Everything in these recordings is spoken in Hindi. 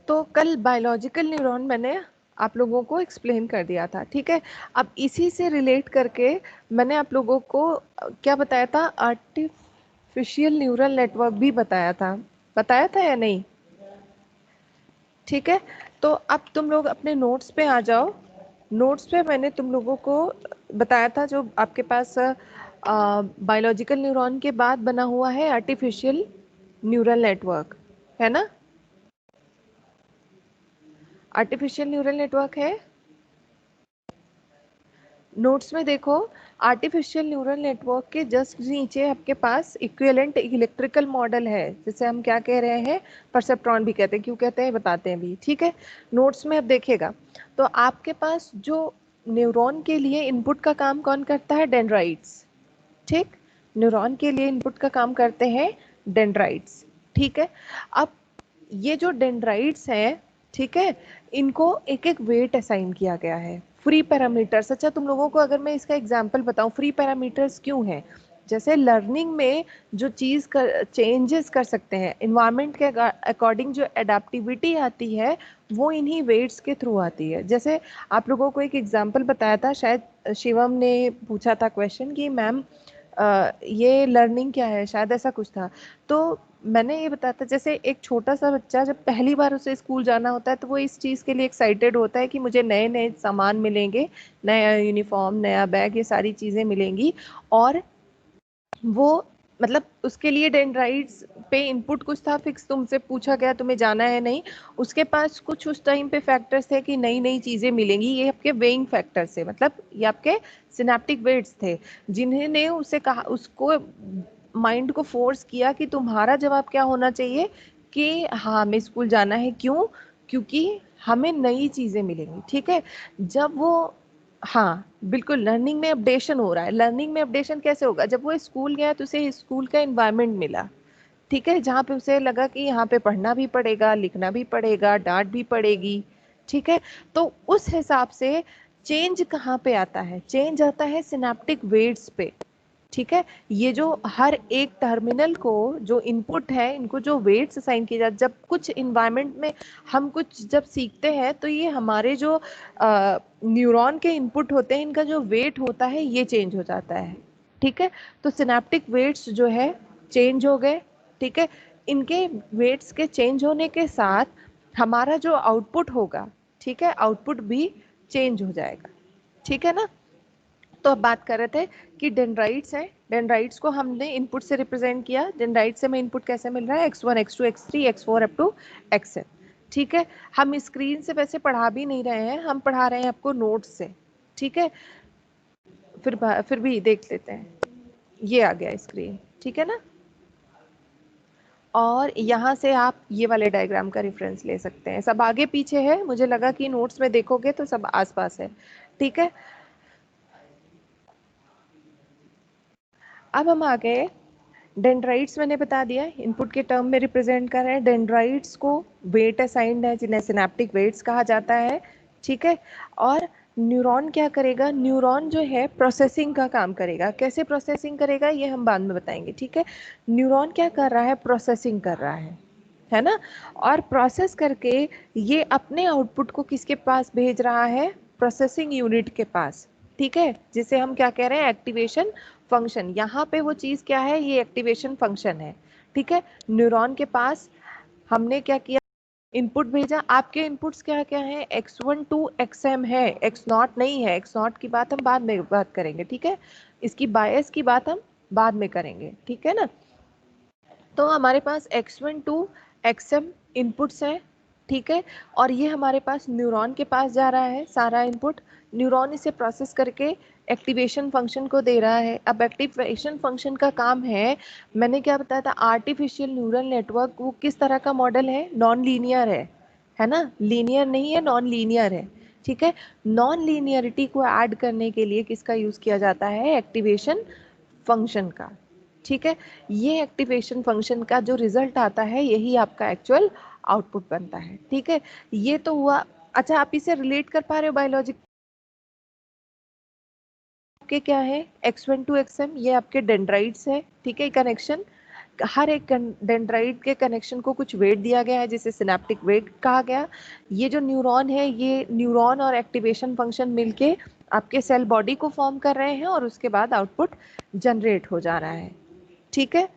तो कल बायोलॉजिकल न्यूरॉन मैंने आप लोगों को एक्सप्लेन कर दिया था, ठीक है। अब इसी से रिलेट करके मैंने आप लोगों को क्या बताया था, आर्टिफिशियल न्यूरल नेटवर्क भी बताया था या नहीं? ठीक है, तो अब तुम लोग अपने नोट्स पे आ जाओ। नोट्स पे मैंने तुम लोगों को बताया था, जो आपके पास बायोलॉजिकल न्यूरॉन के बाद बना हुआ है आर्टिफिशियल न्यूरल नेटवर्क, है ना? आर्टिफिशियल न्यूरल नेटवर्क है। नोट्स में देखो, आर्टिफिशियल न्यूरल नेटवर्क के जस्ट नीचे आपके पास इक्विवेलेंट इलेक्ट्रिकल मॉडल है, जिसे हम क्या कह रहे हैं, परसेप्ट्रॉन भी कहते हैं। क्यों कहते हैं बताते हैं भी, ठीक है। नोट्स में अब देखिएगा, तो आपके पास जो न्यूरॉन के लिए इनपुट का काम कौन करता है, डेंड्राइट्स। ठीक, न्यूरॉन के लिए इनपुट का काम करते हैं डेंड्राइट्स, ठीक है। अब ये जो डेंड्राइट्स हैं, ठीक है, इनको एक एक वेट असाइन किया गया है, फ्री पैरामीटर्स। अच्छा, तुम लोगों को अगर मैं इसका एग्जांपल बताऊं, फ्री पैरामीटर्स क्यों है? जैसे लर्निंग में जो चीज़ कर चेंजेस कर सकते हैं इन्वायरमेंट के अकॉर्डिंग, जो एडाप्टिविटी आती है वो इन्हीं वेट्स के थ्रू आती है। जैसे आप लोगों को एक एग्जांपल बताया था, शायद शिवम ने पूछा था क्वेश्चन कि मैम ये लर्निंग क्या है, शायद ऐसा कुछ था। तो मैंने ये बताया था, जैसे एक छोटा सा बच्चा जब पहली बार उसे स्कूल जाना होता है तो वो इस चीज़ के लिए एक्साइटेड होता है कि मुझे नए नए सामान मिलेंगे, नया यूनिफॉर्म, नया बैग, ये सारी चीज़ें मिलेंगी। और वो मतलब उसके लिए डेंड्राइट्स पे इनपुट कुछ था फिक्स, तुमसे पूछा गया तुम्हें जाना है नहीं, उसके पास कुछ उस टाइम पे फैक्टर्स थे कि नई नई चीज़ें मिलेंगी। ये आपके वेइंग फैक्टर्स थे, मतलब ये आपके सिनेप्टिक वेट्स थे, जिन्होंने उसे कहा, उसको माइंड को फोर्स किया कि तुम्हारा जवाब क्या होना चाहिए, कि हाँ हमें स्कूल जाना है। क्यों? क्योंकि हमें नई चीज़ें मिलेंगी, ठीक है। जब वो, हाँ बिल्कुल, लर्निंग में अपडेशन हो रहा है। लर्निंग में अपडेशन कैसे होगा? जब वो स्कूल गया तो उसे स्कूल का इन्वायरमेंट मिला, ठीक है, जहाँ पे उसे लगा कि यहाँ पे पढ़ना भी पड़ेगा, लिखना भी पड़ेगा, डांट भी पड़ेगी, ठीक है। तो उस हिसाब से चेंज कहाँ पे आता है? चेंज आता है सिनेप्टिक वेट्स पे, ठीक है। ये जो हर एक टर्मिनल को जो इनपुट है, इनको जो वेट्स असाइन किए जाते, जब कुछ इन्वायरमेंट में हम कुछ जब सीखते हैं तो ये हमारे जो न्यूरॉन के इनपुट होते हैं, इनका जो वेट होता है ये चेंज हो जाता है, ठीक है। तो सिनेप्टिक वेट्स जो है चेंज हो गए, ठीक है। इनके वेट्स के चेंज होने के साथ हमारा जो आउटपुट होगा, ठीक है, आउटपुट भी चेंज हो जाएगा, ठीक है ना। तो अब बात कर रहे थे कि डेंड्राइट्स हैं, डेंड्राइट्स को हमने इनपुट से रिप्रेजेंट किया। डेंड्राइट से हमें इनपुट कैसे मिल रहा है, x1 x2 x3 x4 up to xn, ठीक है। हम स्क्रीन से वैसे पढ़ा भी नहीं रहे हैं, हम पढ़ा रहे हैं आपको नोट्स से, ठीक है। फिर भी देख लेते हैं, ये आ गया स्क्रीन, ठीक है ना। और यहाँ से आप ये वाले डायग्राम का रेफरेंस ले सकते हैं। सब आगे पीछे है, मुझे लगा कि नोट्स में देखोगे तो सब आसपास है, ठीक है। अब हम आ गए, डेंड्राइट्स मैंने बता दिया इनपुट के टर्म में रिप्रेजेंट कर रहे हैं। डेंड्राइट्स को वेट असाइंड है, जिन्हें सिनेप्टिक वेट्स कहा जाता है, ठीक है। और न्यूरॉन क्या करेगा, न्यूरॉन जो है प्रोसेसिंग का काम करेगा। कैसे प्रोसेसिंग करेगा ये हम बाद में बताएंगे, ठीक है। न्यूरॉन क्या कर रहा है, प्रोसेसिंग कर रहा है ना। और प्रोसेस करके ये अपने आउटपुट को किसके पास भेज रहा है, प्रोसेसिंग यूनिट के पास, ठीक है, जिसे हम क्या कह रहे हैं, एक्टिवेशन फंक्शन। यहाँ पे वो चीज़ क्या है, ये एक्टिवेशन फंक्शन है, ठीक है। न्यूरॉन के पास हमने क्या किया, इनपुट भेजा। आपके इनपुट्स क्या क्या है, x1 टू xm है, x नॉट नहीं है। x नॉट की बात हम बाद में बात करेंगे, ठीक है। इसकी बायस की बात हम बाद में करेंगे, ठीक है ना। तो हमारे पास x1 टू xm इनपुट्स हैं, ठीक है। और ये हमारे पास न्यूरॉन के पास जा रहा है सारा इनपुट। न्यूरॉन इसे प्रोसेस करके एक्टिवेशन फंक्शन को दे रहा है। अब एक्टिवेशन फंक्शन का काम है, मैंने क्या बताया था, आर्टिफिशियल न्यूरल नेटवर्क वो किस तरह का मॉडल है, नॉन लीनियर है ना, लीनियर नहीं है, नॉन लीनियर है, ठीक है। नॉन लीनियरिटी को ऐड करने के लिए किसका यूज किया जाता है, एक्टिवेशन फंक्शन का, ठीक है। ये एक्टिवेशन फंक्शन का जो रिजल्ट आता है यही आपका एक्चुअल आउटपुट बनता है, ठीक है। ये तो हुआ। अच्छा, आप इसे रिलेट कर पा रहे हो बायोलॉजिक के क्या है, x1 टू xm, ये आपके डेंड्राइट्स है, ठीक है, कनेक्शन। हर एक डेंड्राइट के कनेक्शन को कुछ वेट दिया गया है जिसे सिनेप्टिक वेट कहा गया। ये जो न्यूरॉन है, ये न्यूरॉन और एक्टिवेशन फंक्शन मिलके आपके सेल बॉडी को फॉर्म कर रहे हैं और उसके बाद आउटपुट जनरेट हो जा रहा है। ठीक है,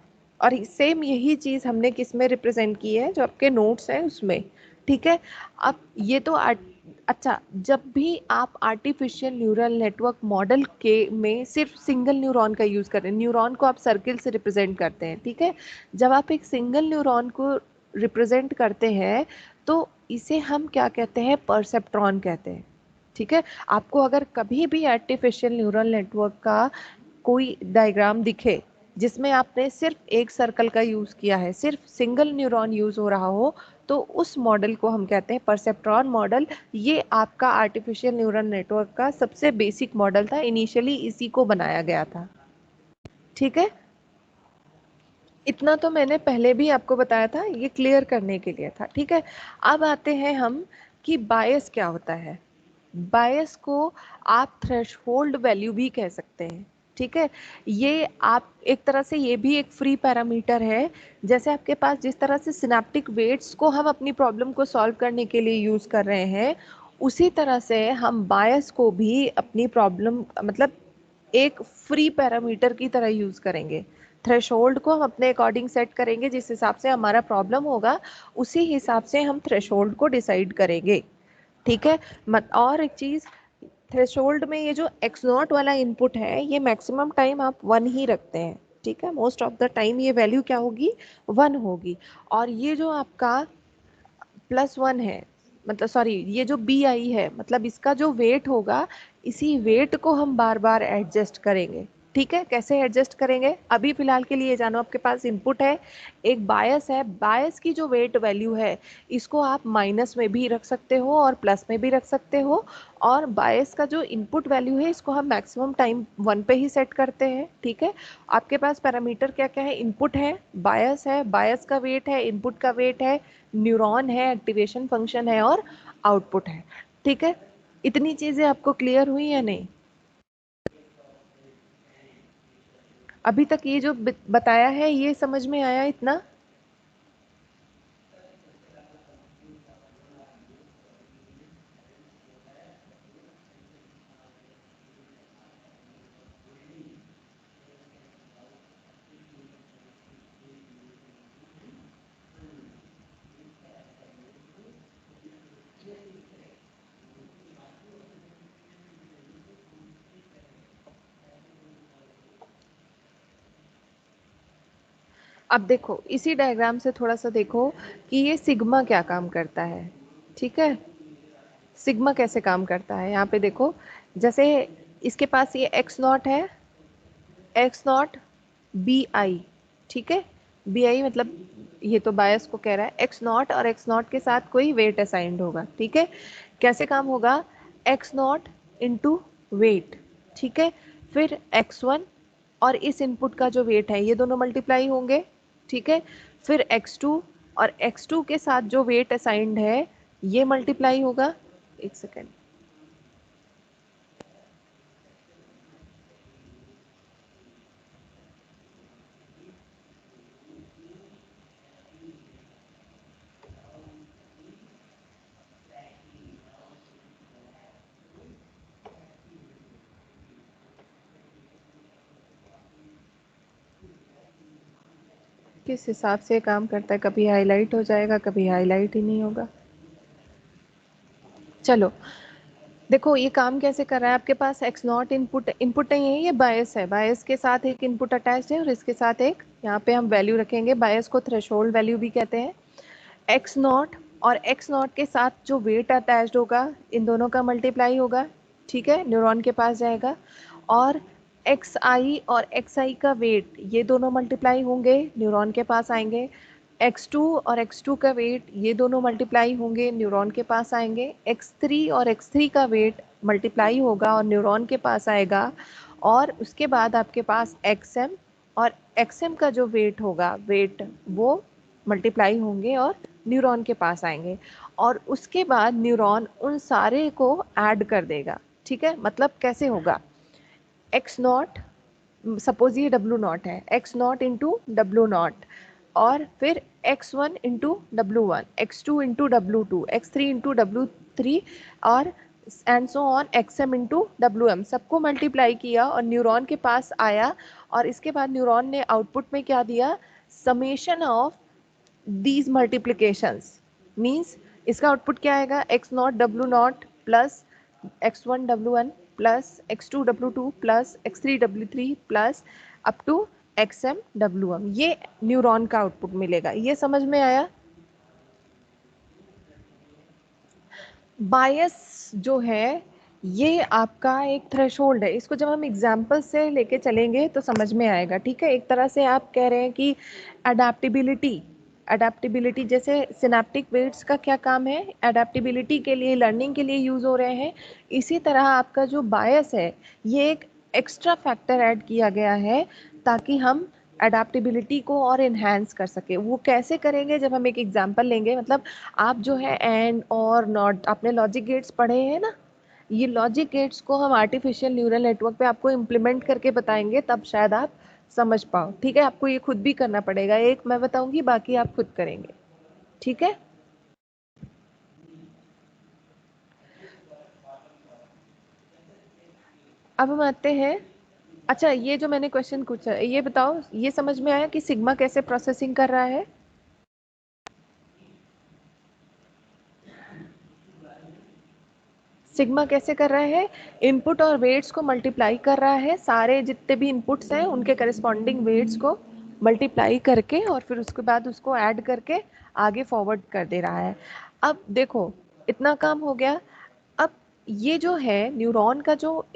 और सेम यही चीज हमने किस में रिप्रेजेंट की है, जो आपके नोट्स हैं उसमें। ठीक है, अब ये तो अच्छा, जब भी आप आर्टिफिशियल न्यूरल नेटवर्क मॉडल के में सिर्फ सिंगल न्यूरॉन का यूज कर रहे हैं, न्यूरॉन को आप सर्किल से रिप्रेजेंट करते हैं। ठीक है, जब आप एक सिंगल न्यूरॉन को रिप्रेजेंट करते हैं तो इसे हम क्या कहते हैं, परसेप्ट्रॉन कहते हैं। ठीक है, आपको अगर कभी भी आर्टिफिशियल न्यूरल नेटवर्क का कोई डायग्राम दिखे जिसमें आपने सिर्फ एक सर्कल का यूज किया है, सिर्फ सिंगल न्यूरॉन यूज हो रहा हो, तो उस मॉडल को हम कहते हैं परसेप्ट्रॉन मॉडल। ये आपका आर्टिफिशियल न्यूरल नेटवर्क का सबसे बेसिक मॉडल था, इनिशियली इसी को बनाया गया था। ठीक है, इतना तो मैंने पहले भी आपको बताया था, ये क्लियर करने के लिए था। ठीक है, अब आते हैं हम कि बायस क्या होता है। बायस को आप थ्रेशहोल्ड वैल्यू भी कह सकते हैं। ठीक है, ये आप एक तरह से ये भी एक फ्री पैरामीटर है। जैसे आपके पास जिस तरह से सिनेप्टिक वेट्स को हम अपनी प्रॉब्लम को सॉल्व करने के लिए यूज कर रहे हैं, उसी तरह से हम बायस को भी अपनी प्रॉब्लम मतलब एक फ्री पैरामीटर की तरह यूज करेंगे। थ्रेशोल्ड को हम अपने अकॉर्डिंग सेट करेंगे, जिस हिसाब से हमारा प्रॉब्लम होगा उसी हिसाब से हम थ्रेशोल्ड को डिसाइड करेंगे। ठीक है, मत और एक चीज, थ्रेशोल्ड में ये जो एक्स नॉट वाला इनपुट है, ये मैक्सिमम टाइम आप 1 ही रखते हैं। ठीक है, मोस्ट ऑफ द टाइम ये वैल्यू क्या होगी, 1 होगी। और ये जो आपका +1 है, मतलब सॉरी, ये जो बी आई है, मतलब इसका जो वेट होगा, इसी वेट को हम बार बार एडजस्ट करेंगे। ठीक है, कैसे एडजस्ट करेंगे, अभी फिलहाल के लिए जानो, आपके पास इनपुट है, एक बायस है, बायस की जो वेट वैल्यू है, इसको आप माइनस में भी रख सकते हो और प्लस में भी रख सकते हो। और बायस का जो इनपुट वैल्यू है, इसको हम मैक्सिमम टाइम 1 पे ही सेट करते हैं। ठीक है, आपके पास पैरामीटर क्या क्या है, इनपुट है, बायस का वेट है, इनपुट का वेट है, न्यूरॉन है, एक्टिवेशन फंक्शन है और आउटपुट है। ठीक है, इतनी चीजें आपको क्लियर हुई या नहीं? अभी तक ये जो बताया है, ये समझ में आया इतना? अब देखो, इसी डायग्राम से थोड़ा सा देखो कि ये सिग्मा क्या काम करता है। ठीक है, सिग्मा कैसे काम करता है, यहाँ पे देखो, जैसे इसके पास ये एक्स नॉट है, एक्स नॉट बी आई। ठीक है, बी आई मतलब ये तो बायस को कह रहा है, एक्स नॉट और एक्स नॉट के साथ कोई वेट असाइंड होगा। ठीक है, कैसे काम होगा, एक्स नॉट इंटू वेट। ठीक है, फिर एक्स वन और इस इनपुट का जो वेट है, ये दोनों मल्टीप्लाई होंगे। ठीक है, फिर एक्स टू और एक्स टू के साथ जो वेट असाइंड है, ये मल्टीप्लाई होगा। एक सेकेंड, किस हिसाब से काम करता है, कभी हाईलाइट हो जाएगा, कभी हाईलाइट ही नहीं होगा। चलो, देखो ये काम कैसे कर रहा है, आपके पास एक्स नॉट इनपुट, इनपुट नहीं है, ये बायस है, बायस के साथ एक इनपुट अटैच्ड है और इसके साथ एक, यहाँ पे हम वैल्यू रखेंगे, बायस को थ्रेशोल्ड वैल्यू भी कहते हैं। एक्स नॉट और एक्स नॉट के साथ जो वेट अटैच्ड होगा, इन दोनों का मल्टीप्लाई होगा। ठीक है, न्यूरॉन के पास जाएगा। और एक्स आई और एक्स आई का वेट, ये दोनों मल्टीप्लाई होंगे, न्यूरॉन के पास आएंगे। एक्स टू और एक्स टू का वेट, ये दोनों मल्टीप्लाई होंगे, न्यूरॉन के पास आएंगे। एक्स थ्री और एक्स थ्री का वेट मल्टीप्लाई होगा और न्यूरॉन के पास आएगा। और उसके बाद आपके पास एक्स एम और एक्स एम का जो वेट होगा, वेट वो मल्टीप्लाई होंगे और न्यूरॉन के पास आएंगे। और उसके बाद न्यूरॉन उन सारे को ऐड कर देगा। ठीक है, मतलब कैसे होगा, एक्स नॉट सपोज ये डब्ल्यू नॉट है, X naught into W naught, और फिर X one into W one, X two into W two, X three into W three, और and so on X M into W M, सबको मल्टीप्लाई किया और न्यूरॉन के पास आया, और इसके बाद न्यूरॉन ने आउटपुट में क्या दिया, summation of these multiplications, means इसका आउटपुट क्या आएगा, X not W not plus X one W one plus X two W two plus X three W three plus up to X M W M, ये न्यूरॉन का आउटपुट मिलेगा। ये समझ में आया। बायस जो है ये आपका एक थ्रेशोल्ड है, इसको जब हम एग्जाम्पल से लेके चलेंगे तो समझ में आएगा, ठीक है। एक तरह से आप कह रहे हैं कि अडेप्टिबिलिटी, अडेप्टिबिलिटी जैसे सिनेप्टिक वेट्स का क्या काम है, अडेप्टिबिलिटी के लिए, लर्निंग के लिए यूज हो रहे हैं। इसी तरह आपका जो बायस है ये एक एक्स्ट्रा फैक्टर ऐड किया गया है ताकि हम अडेप्टिबिलिटी को और इन्हांस कर सके। वो कैसे करेंगे, जब हम एक एग्जांपल लेंगे, मतलब आप जो है एंड और नॉट, आपने लॉजिक गेट्स पढ़े हैं ना, ये लॉजिक गेट्स को हम आर्टिफिशियल न्यूरल नेटवर्क पे आपको इम्प्लीमेंट करके बताएंगे, तब शायद आप समझ पाओ, ठीक है। आपको ये खुद भी करना पड़ेगा, एक मैं बताऊंगी, बाकी आप खुद करेंगे, ठीक है। अब हम आते हैं, अच्छा ये जो मैंने क्वेश्चन पूछा, ये बताओ, ये समझ में आया कि सिग्मा कैसे प्रोसेसिंग कर रहा है। सिग्मा कैसे कर रहा है, इनपुट और वेट्स को मल्टीप्लाई कर रहा है, सारे जितने भी इनपुट्स हैं उनके करस्पॉन्डिंग वेट्स को मल्टीप्लाई करके और फिर उसके बाद उसको ऐड करके आगे फॉरवर्ड कर दे रहा है। अब देखो इतना काम हो गया। अब ये जो है न्यूरॉन का जो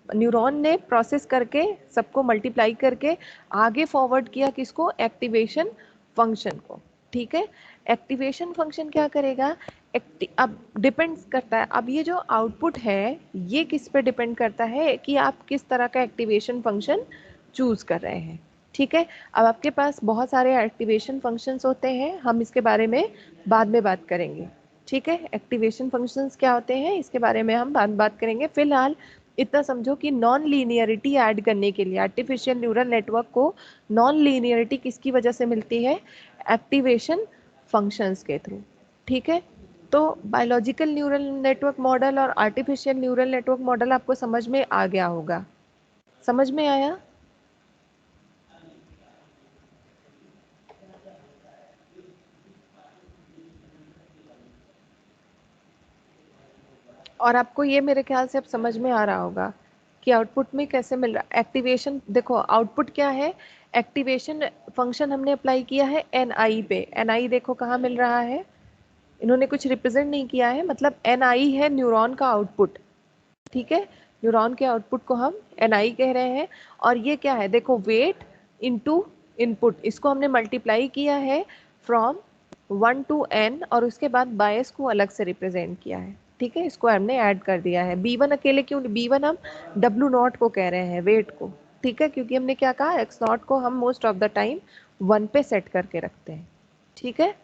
न्यूरॉन ने प्रोसेस करके सबको मल्टीप्लाई करके आगे फॉरवर्ड किया किसको, एक्टिवेशन फंक्शन को, ठीक है। एक्टिवेशन फंक्शन क्या करेगा, अब डिपेंड करता है, अब ये जो आउटपुट है ये किस पे डिपेंड करता है कि आप किस तरह का एक्टिवेशन फंक्शन चूज कर रहे हैं, ठीक है। अब आपके पास बहुत सारे एक्टिवेशन फंक्शंस होते हैं, हम इसके बारे में बाद में बात करेंगे, ठीक है। एक्टिवेशन फंक्शंस क्या होते हैं इसके बारे में हम बात करेंगे। फिलहाल इतना समझो कि नॉन लीनियरिटी ऐड करने के लिए आर्टिफिशियल न्यूरल नेटवर्क को नॉन लीनियरिटी किसकी वजह से मिलती है, एक्टिवेशन फंक्शंस के थ्रू, ठीक है। तो बायोलॉजिकल न्यूरल नेटवर्क मॉडल और आर्टिफिशियल न्यूरल नेटवर्क मॉडल आपको समझ में आ गया होगा, समझ में आया। और आपको ये मेरे ख्याल से अब समझ में आ रहा होगा कि आउटपुट में कैसे मिल रहा है एक्टिवेशन। देखो आउटपुट क्या है, एक्टिवेशन फंक्शन हमने अप्लाई किया है एन आई पे, एन आई देखो कहाँ मिल रहा है, इन्होंने कुछ रिप्रेजेंट नहीं किया है, मतलब एन आई है न्यूरॉन का आउटपुट, ठीक है। न्यूरॉन के आउटपुट को हम एन आई कह रहे हैं। और ये क्या है, देखो वेट इनटू इनपुट, इसको हमने मल्टीप्लाई किया है फ्रॉम 1 to n, और उसके बाद बायस को अलग से रिप्रेजेंट किया है, ठीक है। इसको हमने ऐड कर दिया है। B1 अकेले क्यों, B1 हम डब्ल्यू नॉट को कह रहे हैं, वेट को, ठीक है, क्योंकि हमने क्या कहा, एक्स नॉट को हम मोस्ट ऑफ द टाइम 1 पे सेट करके रखते हैं, ठीक है।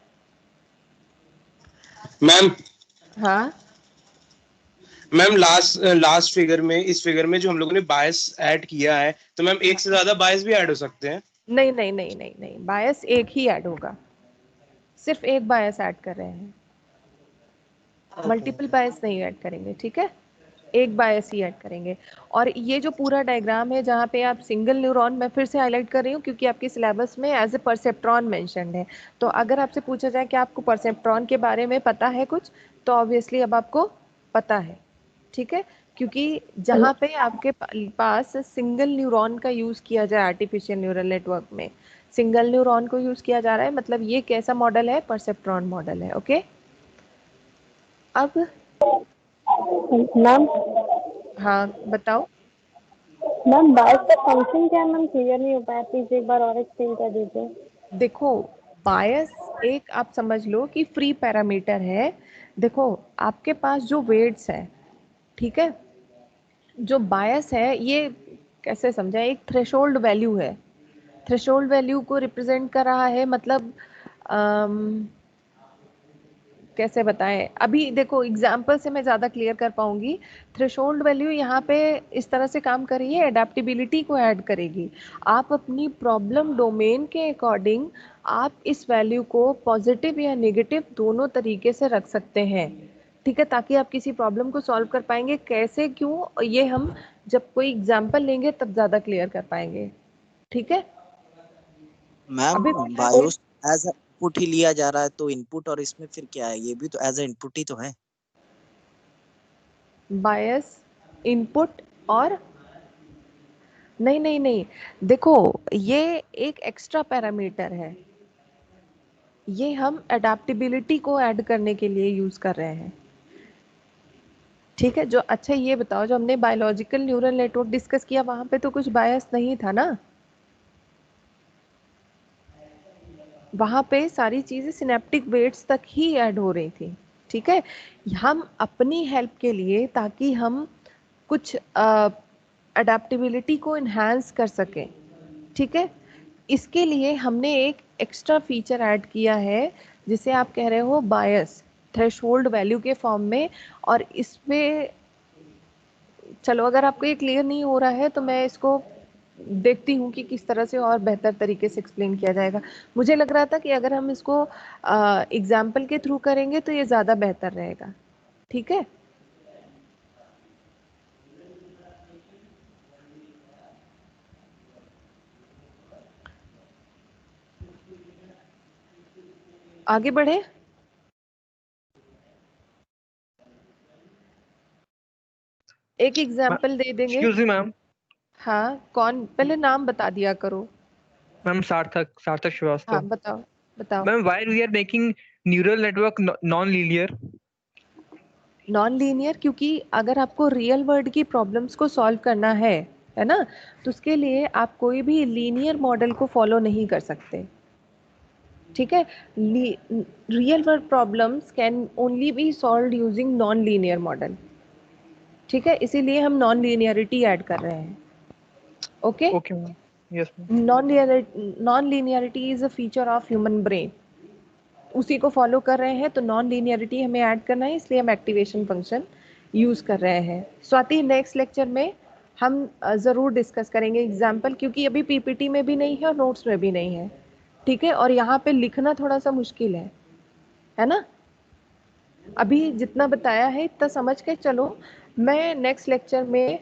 मैम हाँ मैम लास्ट फिगर में, इस फिगर में जो हम लोगों ने बायस ऐड किया है, तो मैम एक से ज्यादा बायस भी ऐड हो सकते हैं। नहीं नहीं नहीं नहीं नहीं, बायस एक ही ऐड होगा, सिर्फ एक बायस ऐड कर रहे हैं, मल्टीपल बायस नहीं ऐड करेंगे, ठीक है, एक बायस ही ऐड करेंगे। और ये जो पूरा डायग्राम है जहाँ पे आप सिंगल न्यूरॉन, मैं फिर से हाईलाइट कर रही हूँ क्योंकि आपके सिलेबस में एज ए परसेप्ट्रॉन मेंशन्ड है, तो अगर आपसे पूछा जाए कि आपको परसेप्ट्रॉन के बारे में पता है कुछ, तो ऑब्वियसली अब आपको पता है, ठीक है। क्योंकि जहाँ पे आपके पास सिंगल न्यूरॉन का यूज किया जाए आर्टिफिशियल न्यूरल नेटवर्क में, सिंगल न्यूरॉन को यूज किया जा रहा है, मतलब ये कैसा मॉडल है, परसेप्ट्रॉन मॉडल है, ओके। अब मैम हाँ बताओ। मैम बायस का फंक्शन क्या है मैम, क्लियर नहीं हो पाया, प्लीज एक बार और एक्सप्लेन कर दीजिए। देखो बायस एक आप समझ लो कि फ्री पैरामीटर है। देखो आपके पास जो वेट्स है, ठीक है, जो बायस है ये कैसे समझा, एक थ्रेशोल्ड वैल्यू है, थ्रेशोल्ड वैल्यू को रिप्रेजेंट कर रहा है, मतलब कैसे बताएं? अभी देखो एग्जाम्पल से मैं ज़्यादा क्लियर कर पाऊंगी। थ्रेशोल्ड वैल्यू यहाँ पे इस तरह से काम कर रही है, एडेप्टेबिलिटी को ऐड करेगी। आप अपनी प्रॉब्लम डोमेन के अकॉर्डिंग आप इस वैल्यू को पॉजिटिव या नेगेटिव दोनों तरीके से रख सकते हैं, ठीक है, ताकि आप किसी प्रॉब्लम को सॉल्व कर पाएंगे। कैसे, क्यों, ये हम जब कोई एग्जाम्पल लेंगे तब ज़्यादा क्लियर कर पाएंगे, ठीक है। मैम अभी बायोस एज इनपुट ही लिया जा रहा है, तो इनपुट और इसमें फिर क्या है? ये भी तो एज ए इनपुट ही तो है। बायस इनपुट और नहीं नहीं नहीं, देखो ये एक एक्स्ट्रा पैरामीटर है, ये हम अडेप्टेबिलिटी को ऐड करने के लिए यूज कर रहे हैं, ठीक है। जो अच्छा ये बताओ, जो हमने बायोलॉजिकल न्यूरल नेटवर्क डिस्कस किया वहां पे तो कुछ बायस नहीं था ना, वहां पे सारी चीजें सिनेप्टिक वेट्स तक ही ऐड हो रही थी, ठीक है। हम अपनी हेल्प के लिए, ताकि हम कुछ अडेप्टेबिलिटी को इन्हांस कर सकें, ठीक है, इसके लिए हमने एक एक्स्ट्रा फीचर ऐड किया है जिसे आप कह रहे हो बायस, थ्रेशोल्ड वैल्यू के फॉर्म में। और इसमें चलो, अगर आपको ये क्लियर नहीं हो रहा है तो मैं इसको देखती हूँ कि किस तरह से और बेहतर तरीके से एक्सप्लेन किया जाएगा। मुझे लग रहा था कि अगर हम इसको एग्जाम्पल के थ्रू करेंगे तो ये ज़्यादा बेहतर रहेगा, ठीक है। आगे बढ़े। एक एग्जाम्पल दे देंगे। Excuse me ma'am. हाँ, कौन? पहले नाम बता दिया करो। मैम सार्थक हाँ श्रीवास्तव। बताओ बताओ। Ma'am why we are making neural network non linear? Non linear क्योंकि अगर आपको रियल वर्ल्ड की प्रॉब्लम्स को सॉल्व करना है ना, तो उसके लिए आप कोई भी लीनियर मॉडल को फॉलो नहीं कर सकते, ठीक है। Real world problems can only B solved using non linear model, ठीक है, इसीलिए हम नॉन लीनियरिटी ऐड कर रहे हैं, okay. Okay ma'am, yes ma'am. Non linearity is a feature of human brain, उसी को फॉलो कर रहे हैं, तो नॉन लीनियरिटी हमें ऐड करना है, इसलिए हम एक्टिवेशन फंक्शन यूज कर रहे हैं। स्वाति, नेक्स्ट लेक्चर में हम ज़रूर डिस्कस करेंगे एग्जाम्पल, क्योंकि अभी पीपीटी में भी नहीं है और नोट्स में भी नहीं है, ठीक है, और यहाँ पे लिखना थोड़ा सा मुश्किल है ना। अभी जितना बताया है इतना समझ के चलो, मैं नेक्स्ट लेक्चर में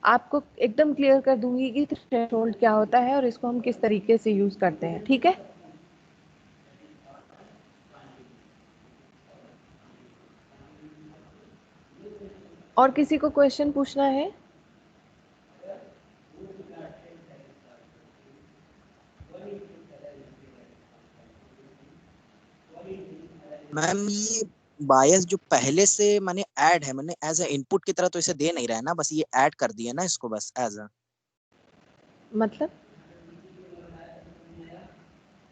आपको एकदम क्लियर कर दूंगी कि थ्रेशोल्ड क्या होता है और इसको हम किस तरीके से यूज करते हैं, ठीक है। और किसी को क्वेश्चन पूछना है? मैम ये बायस जो पहले से मैंने ऐड है, मैंने एज ए इनपुट की तरह तो इसे दे नहीं रहा है ना, बस ये ऐड कर दिया ना इसको, बस एज अ। मतलब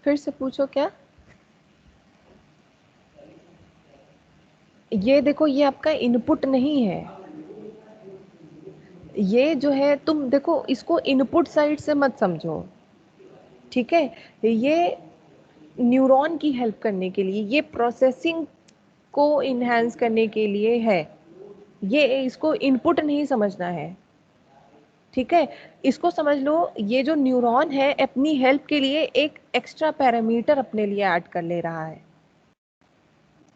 फिर से पूछो क्या? ये देखो, ये आपका इनपुट नहीं है, ये जो है, तुम देखो इसको इनपुट साइड से मत समझो, ठीक है। ये न्यूरॉन की हेल्प करने के लिए, ये प्रोसेसिंग को इन्हांस करने के लिए है, ये इसको इनपुट नहीं समझना है, ठीक है। इसको समझ लो, ये जो न्यूरॉन है अपनी हेल्प के लिए एक एक्स्ट्रा पैरामीटर अपने लिए ऐड कर ले रहा है,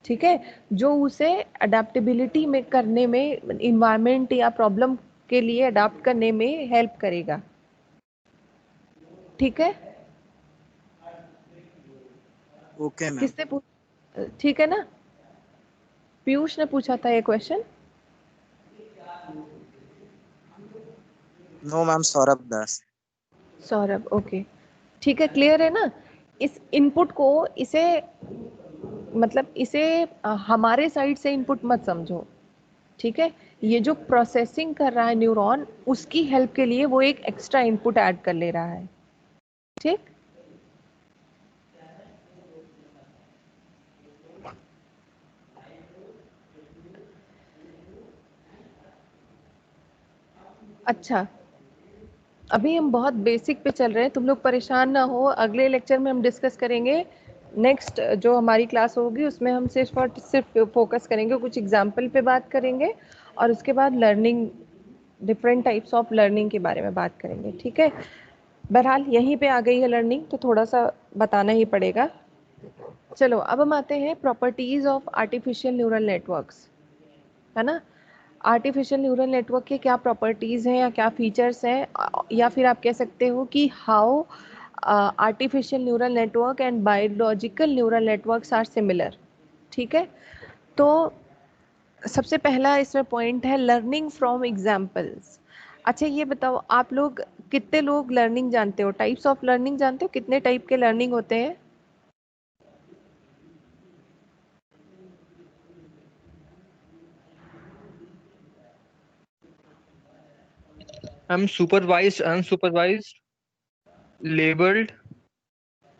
ठीक है, जो उसे अडेप्टेबिलिटी में करने में, इन्वायरमेंट या प्रॉब्लम के लिए अडाप्ट करने में हेल्प करेगा, ठीक है। Okay ma'am. किसने पूछ, ठीक है ना, पीयूष ने पूछा था ये क्वेश्चन। नो मैम, सौरभ दास। सौरभ, ओके, ठीक है, क्लियर है ना। इस इनपुट को, इसे मतलब इसे हमारे साइड से इनपुट मत समझो, ठीक है। ये जो प्रोसेसिंग कर रहा है न्यूरॉन, उसकी हेल्प के लिए वो एक एक्स्ट्रा इनपुट ऐड कर ले रहा है, ठीक। अच्छा, अभी हम बहुत बेसिक पे चल रहे हैं, तुम लोग परेशान ना हो, अगले लेक्चर में हम डिस्कस करेंगे नेक्स्ट जो हमारी क्लास होगी उसमें हम सिर्फ और सिर्फ फोकस करेंगे, कुछ एग्जाम्पल पे बात करेंगे और उसके बाद learning, different types of learning के बारे में बात करेंगे, ठीक है। बहरहाल यहीं पे आ गई है लर्निंग, तो थोड़ा सा बताना ही पड़ेगा। चलो अब हम आते हैं properties of artificial neural networks, है ना। आर्टिफिशियल न्यूरल नेटवर्क के क्या प्रॉपर्टीज़ हैं या क्या फीचर्स हैं, या फिर आप कह सकते हो कि how artificial neural network and biological neural networks are similar, ठीक है। तो सबसे पहला इसमें पॉइंट है लर्निंग फ्रॉम एग्जाम्पल्स। अच्छा ये बताओ, आप लोग कितने लोग लर्निंग जानते हो, टाइप्स ऑफ लर्निंग जानते हो, कितने टाइप के लर्निंग होते हैं? Ma'am supervised, unsupervised, labelled,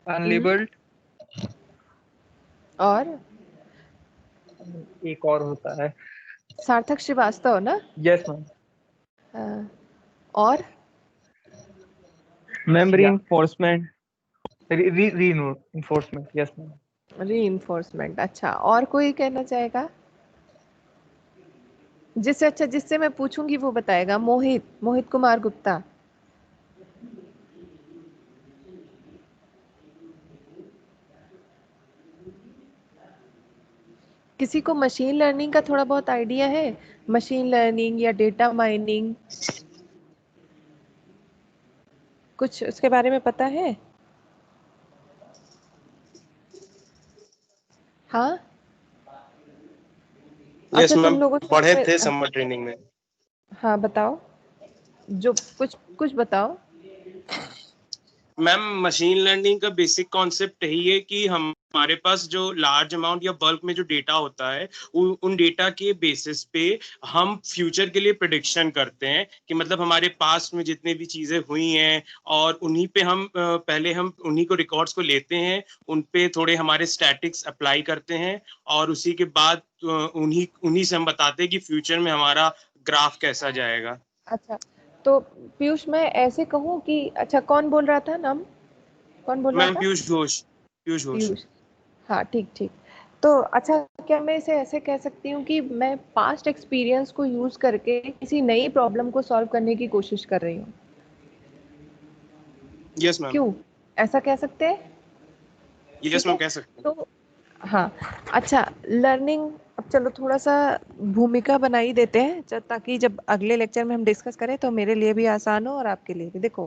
unlabelled, और एक और होता है। सार्थक श्रीवास्तव ना? Yes ma'am. और ma'am reinforcement, reinforcement, yes ma'am. Reinforcement. अच्छा, और कोई कहना चाहेगा? जिससे अच्छा जिससे मैं पूछूंगी वो बताएगा। मोहित, मोहित कुमार गुप्ता। किसी को मशीन लर्निंग का थोड़ा बहुत आइडिया है? मशीन लर्निंग या डेटा माइनिंग, कुछ उसके बारे में पता है? हाँ, यस अच्छा मैम, तुम लोगों पढ़े से थे समर ट्रेनिंग में। हाँ बताओ, जो कुछ कुछ बताओ। मैम मशीन लर्निंग का बेसिक कॉन्सेप्ट यही है कि हमारे पास जो लार्ज अमाउंट या बल्क में जो डेटा होता है उन डेटा के बेसिस पे हम फ्यूचर के लिए प्रिडिक्शन करते हैं कि मतलब हमारे पास्ट में जितने भी चीजें हुई हैं और उन्हीं पे हम पहले हम उन्हीं को रिकॉर्ड्स को लेते हैं, उन पे थोड़े हमारे स्टैटिक्स अप्लाई करते हैं और उसी के बाद उन्हीं उन्हीं से हम बताते हैं कि फ्यूचर में हमारा ग्राफ कैसा जाएगा। अच्छा तो पीयूष, मैं ऐसे कहूँ कि अच्छा कौन बोल रहा था नाम, कौन बोल रहा मैम था? पीयूष घोष। पीयूष घोष। पीयूष। हाँ ठीक ठीक। तो अच्छा, क्या मैं इसे ऐसे कह सकती हूँ कि मैं पास्ट एक्सपीरियंस को यूज करके किसी नई प्रॉब्लम को सॉल्व करने की कोशिश कर रही हूँ? Yes ma'am. क्यों, ऐसा कह सकते हैं? यस ठीक मैम है। कह सकते हैं। तो हाँ, अच्छा लर्निंग, अब चलो थोड़ा सा भूमिका बना ही देते हैं ताकि जब अगले लेक्चर में हम डिस्कस करें तो मेरे लिए भी आसान हो और आपके लिए भी। देखो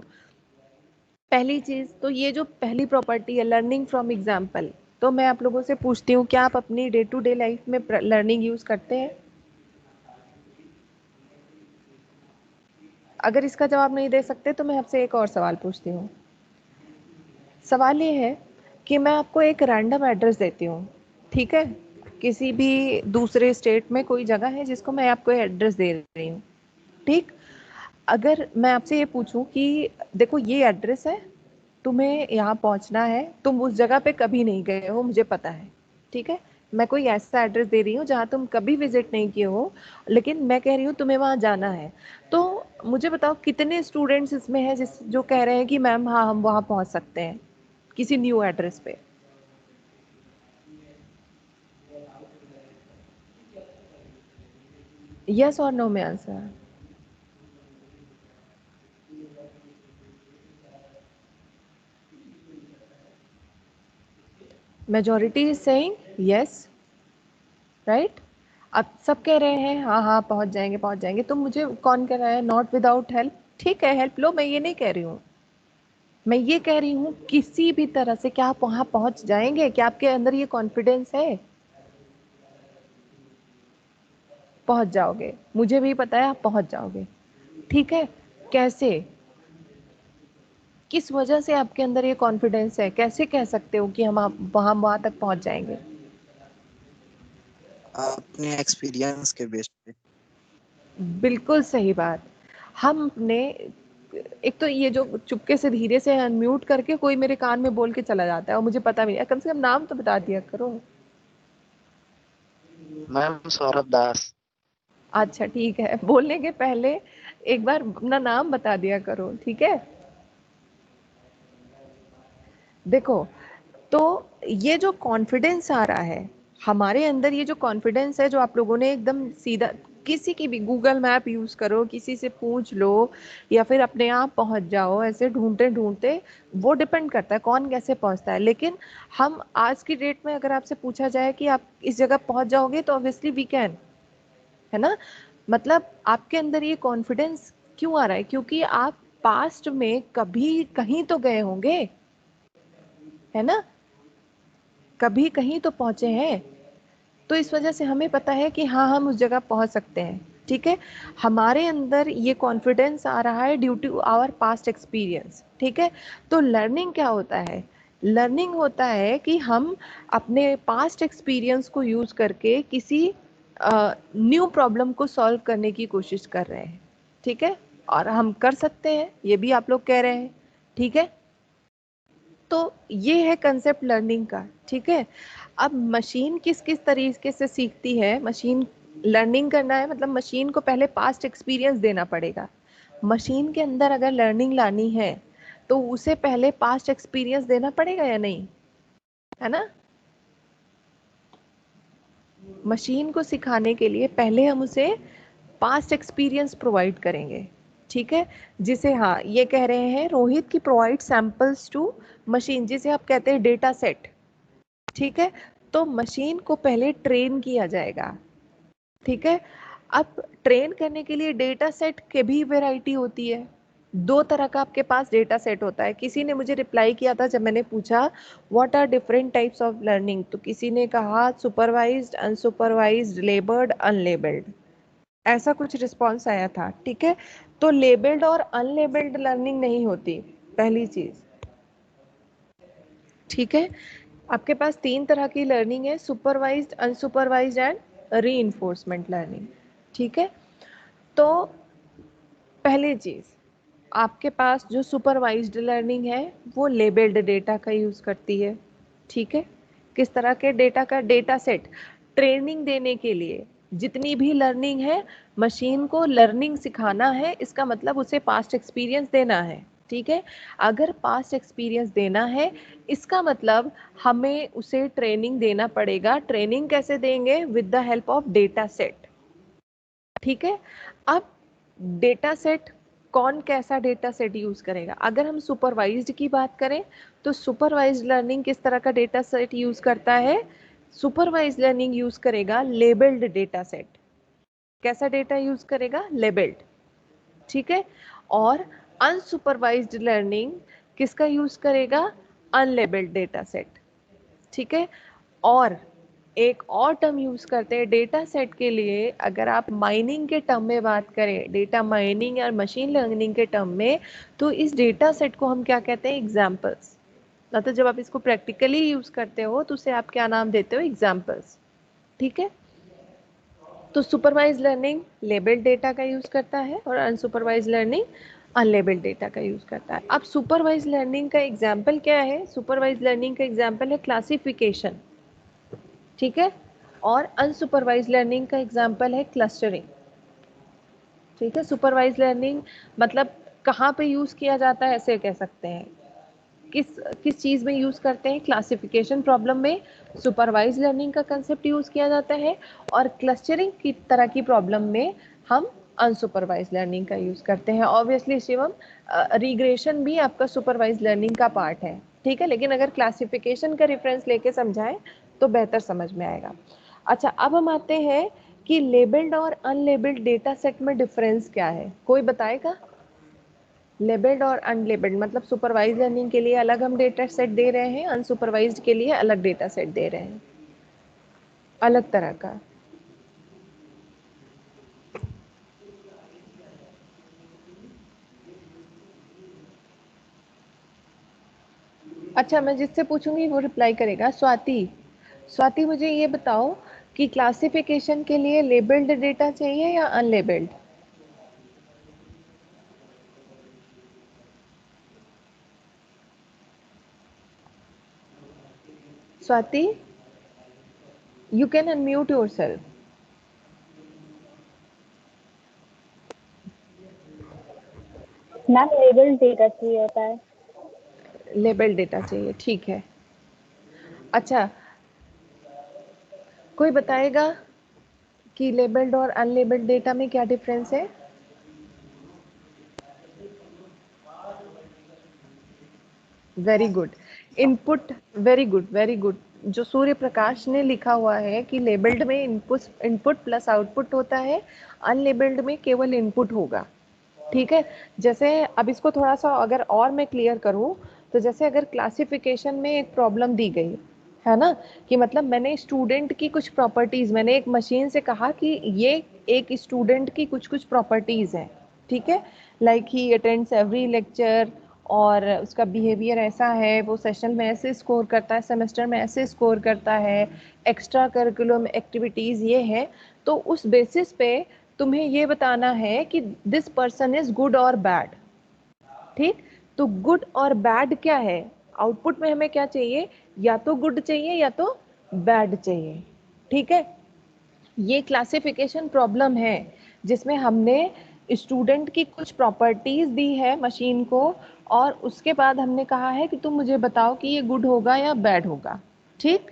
पहली चीज तो ये जो पहली प्रॉपर्टी है लर्निंग फ्रॉम एग्जाम्पल, तो मैं आप लोगों से पूछती हूँ क्या आप अपनी डे टू डे लाइफ में लर्निंग यूज करते हैं? अगर इसका जवाब नहीं दे सकते तो मैं आपसे एक और सवाल पूछती हूँ। सवाल ये है कि मैं आपको एक रैंडम एड्रेस देती हूँ, ठीक है, किसी भी दूसरे स्टेट में कोई जगह है जिसको मैं आपको एड्रेस दे रही हूँ, ठीक। अगर मैं आपसे ये पूछूं कि देखो ये एड्रेस है, तुम्हें यहाँ पहुँचना है, तुम उस जगह पे कभी नहीं गए हो मुझे पता है, ठीक है, मैं कोई ऐसा एड्रेस दे रही हूँ जहाँ तुम कभी विजिट नहीं किए हो, लेकिन मैं कह रही हूँ तुम्हें वहाँ जाना है। तो मुझे बताओ कितने स्टूडेंट्स इसमें हैं जिस जो कह रहे हैं कि मैम हाँ हम वहाँ पहुँच सकते हैं किसी न्यू एड्रेस पे? यस और नो में answer. Majority is saying yes, right. अब सब कह रहे हैं हाँ हाँ पहुंच जाएंगे पहुंच जाएंगे, तो मुझे कौन कह रहा है नॉट विदाउट हेल्प? ठीक है हेल्प लो, मैं ये नहीं कह रही हूँ, मैं ये कह रही हूँ किसी भी तरह से क्या आप वहां पहुंच जाएंगे? क्या आपके अंदर ये कॉन्फिडेंस है? पहुंच जाओगे, मुझे भी पता है आप पहुंच जाओगे, ठीक है। कैसे, किस वजह से आपके अंदर ये कॉन्फिडेंस है? कैसे कह सकते हो कि हम आप वहां तक पहुंच जाएंगे? अपने एक्सपीरियंस के बेस पे। बिल्कुल सही बात। हमने एक तो ये जो चुपके से धीरे से अनम्यूट करके कोई मेरे कान में बोल के चला जाता है और मुझे पता भी नहीं, कम से कम नाम तो बता दिया करो। मैम सौरभ दास। अच्छा ठीक है, बोलने के पहले एक बार अपना नाम बता दिया करो, ठीक है। देखो तो ये जो कॉन्फिडेंस आ रहा है हमारे अंदर, ये जो कॉन्फिडेंस है जो आप लोगों ने एकदम सीधा, किसी की भी गूगल मैप यूज करो, किसी से पूछ लो या फिर अपने आप पहुंच जाओ, ऐसे ढूंढते ढूंढते, वो डिपेंड करता है कौन कैसे पहुंचता है। लेकिन हम आज की डेट में अगर आपसे पूछा जाए कि आप इस जगह पहुंच जाओगे, तो ऑब्वियसली वी कैन, है ना। मतलब आपके अंदर ये कॉन्फिडेंस क्यों आ रहा है? क्योंकि आप पास्ट में कभी कहीं तो गए होंगे, है ना, कभी कहीं तो पहुंचे हैं। तो इस वजह से हमें पता है कि हाँ, हम उस जगह पहुंच सकते हैं। ठीक है, हमारे अंदर ये कॉन्फिडेंस आ रहा है due to our past experience. ठीक है, तो लर्निंग क्या होता है? लर्निंग होता है कि हम अपने पास्ट एक्सपीरियंस को यूज करके किसी न्यू प्रॉब्लम को सॉल्व करने की कोशिश कर रहे हैं। ठीक है, और हम कर सकते हैं, ये भी आप लोग कह रहे हैं। ठीक है, तो ये है कंसेप्ट लर्निंग का। ठीक है, अब मशीन किस किस तरीके से सीखती है? मशीन लर्निंग करना है मतलब मशीन को पहले पास्ट एक्सपीरियंस देना पड़ेगा। मशीन के अंदर अगर लर्निंग लानी है तो उसे पहले पास्ट एक्सपीरियंस देना पड़ेगा या नहीं, है ना। मशीन को सिखाने के लिए पहले हम उसे पास्ट एक्सपीरियंस प्रोवाइड करेंगे। ठीक है, जिसे, हाँ, ये कह रहे हैं रोहित की प्रोवाइड सैंपल्स टू मशीन, जिसे आप कहते हैं डेटा सेट। ठीक है, तो मशीन को पहले ट्रेन किया जाएगा। ठीक है, अब ट्रेन करने के लिए डेटा सेट के भी वैरायटी होती है। दो तरह का आपके पास डेटा सेट होता है। किसी ने मुझे रिप्लाई किया था जब मैंने पूछा what are different types of learning, तो किसी ने कहा सुपरवाइज्ड, अनसुपरवाइज्ड, लेबल्ड, अनलेबल्ड, ऐसा कुछ रिस्पॉन्स आया था। ठीक है, तो लेबल्ड और अनलेबल्ड लर्निंग नहीं होती, पहली चीज। ठीक है, आपके पास तीन तरह की लर्निंग है, supervised, unsupervised and reinforcement learning. ठीक है, तो पहली चीज, आपके पास जो सुपरवाइज्ड लर्निंग है वो लेबल्ड डेटा का यूज करती है। ठीक है, किस तरह के डेटा का? डेटा सेट ट्रेनिंग देने के लिए। जितनी भी लर्निंग है, मशीन को लर्निंग सिखाना है, इसका मतलब उसे पास्ट एक्सपीरियंस देना है। ठीक है, अगर पास्ट एक्सपीरियंस देना है, इसका मतलब हमें उसे ट्रेनिंग देना पड़ेगा। ट्रेनिंग कैसे देंगे? With the help of data set. ठीक है, अब डेटा सेट, कौन कैसा डेटा सेट यूज करेगा? अगर हम सुपरवाइज्ड की बात करें तो सुपरवाइज्ड लर्निंग किस तरह का डेटा सेट यूज करता है? सुपरवाइज्ड लर्निंग यूज करेगा लेबल्ड डेटा सेट। कैसा डेटा यूज करेगा? लेबल्ड। ठीक है, और अनसुपरवाइज्ड लर्निंग किसका यूज करेगा? Unlabelled data set. ठीक है, और एक और टर्म यूज करते हैं डेटा सेट के लिए। अगर आप माइनिंग के टर्म में बात करें, डेटा माइनिंग और मशीन लर्निंग के टर्म में, तो इस डेटा सेट को हम क्या कहते हैं? एग्जाम्पल्स। मतलब जब आप इसको प्रैक्टिकली यूज करते हो तो उसे आप क्या नाम देते हो? एग्जाम्पल्स। ठीक है, तो सुपरवाइज लर्निंग लेबल्ड डेटा का यूज करता है और अनसुपरवाइज लर्निंग अनलेबल्ड डेटा का यूज करता है। अब सुपरवाइज लर्निंग का एग्जाम्पल क्या है? सुपरवाइज लर्निंग का एग्जाम्पल है क्लासिफिकेशन। ठीक है, और अनसुपरवाइज लर्निंग का एग्जाम्पल है क्लस्टरिंग। ठीक है, सुपरवाइज लर्निंग मतलब कहाँ पे यूज किया जाता है, ऐसे कह सकते हैं। किस किस चीज में यूज करते हैं? क्लासिफिकेशन प्रॉब्लम में सुपरवाइज लर्निंग का कंसेप्ट यूज किया जाता है, और क्लस्टरिंग की तरह की प्रॉब्लम में हम अनसुपरवाइज लर्निंग का यूज करते हैं। ऑब्वियसली शिवम, रिग्रेशन भी आपका सुपरवाइज लर्निंग का पार्ट है। ठीक है, लेकिन अगर क्लासिफिकेशन का रेफरेंस लेके समझाएं तो बेहतर समझ में आएगा। अच्छा, अब हम आते हैं कि लेबल्ड और अनलेबल्ड डेटा सेट में डिफरेंस क्या है? कोई बताएगा? लेबल्ड और अनलेबल्ड मतलब सुपरवाइज लर्निंग के लिए अलग हम डेटा सेट दे रहे हैं, अनसुपरवाइज्ड के लिए अलग डेटा सेट दे रहे हैं, अलग तरह का। अच्छा, मैं जिससे पूछूंगी वो रिप्लाई करेगा। स्वाति, स्वाति मुझे ये बताओ कि क्लासिफिकेशन के लिए लेबल्ड डेटा चाहिए या unlabelled? Swati, you can unmute yourself. Ma'am label data चाहिए होता है। लेबल डेटा चाहिए, ठीक है। अच्छा, कोई बताएगा कि लेबल्ड और अनलेबल्ड डेटा में क्या डिफरेंस है? Very good. Input, very good very good. जो सूर्य प्रकाश ने लिखा हुआ है कि लेबल्ड में इनपुट इनपुट प्लस आउटपुट होता है, अनलेबल्ड में केवल इनपुट होगा। ठीक है, जैसे अब इसको थोड़ा सा अगर और मैं क्लियर करूं, तो जैसे अगर क्लासिफिकेशन में एक प्रॉब्लम दी गई है ना, कि मतलब मैंने स्टूडेंट की कुछ प्रॉपर्टीज, मैंने एक मशीन से कहा कि ये एक स्टूडेंट की कुछ कुछ प्रॉपर्टीज हैं, ठीक है, like he attends every lecture, और उसका बिहेवियर ऐसा है, वो सेशन में ऐसे स्कोर करता है, सेमेस्टर में ऐसे स्कोर करता है, एक्स्ट्रा करिकुलम एक्टिविटीज़ ये है, तो उस बेसिस पे तुम्हें ये बताना है कि दिस पर्सन इज गुड और बैड। ठीक, तो गुड और बैड क्या है, आउटपुट में हमें क्या चाहिए, या तो गुड चाहिए या तो बैड चाहिए। ठीक है, ये क्लासिफिकेशन प्रॉब्लम है जिसमें हमने स्टूडेंट की कुछ प्रॉपर्टीज दी है मशीन को, और उसके बाद हमने कहा है कि तुम मुझे बताओ कि ये गुड होगा या बैड होगा। ठीक,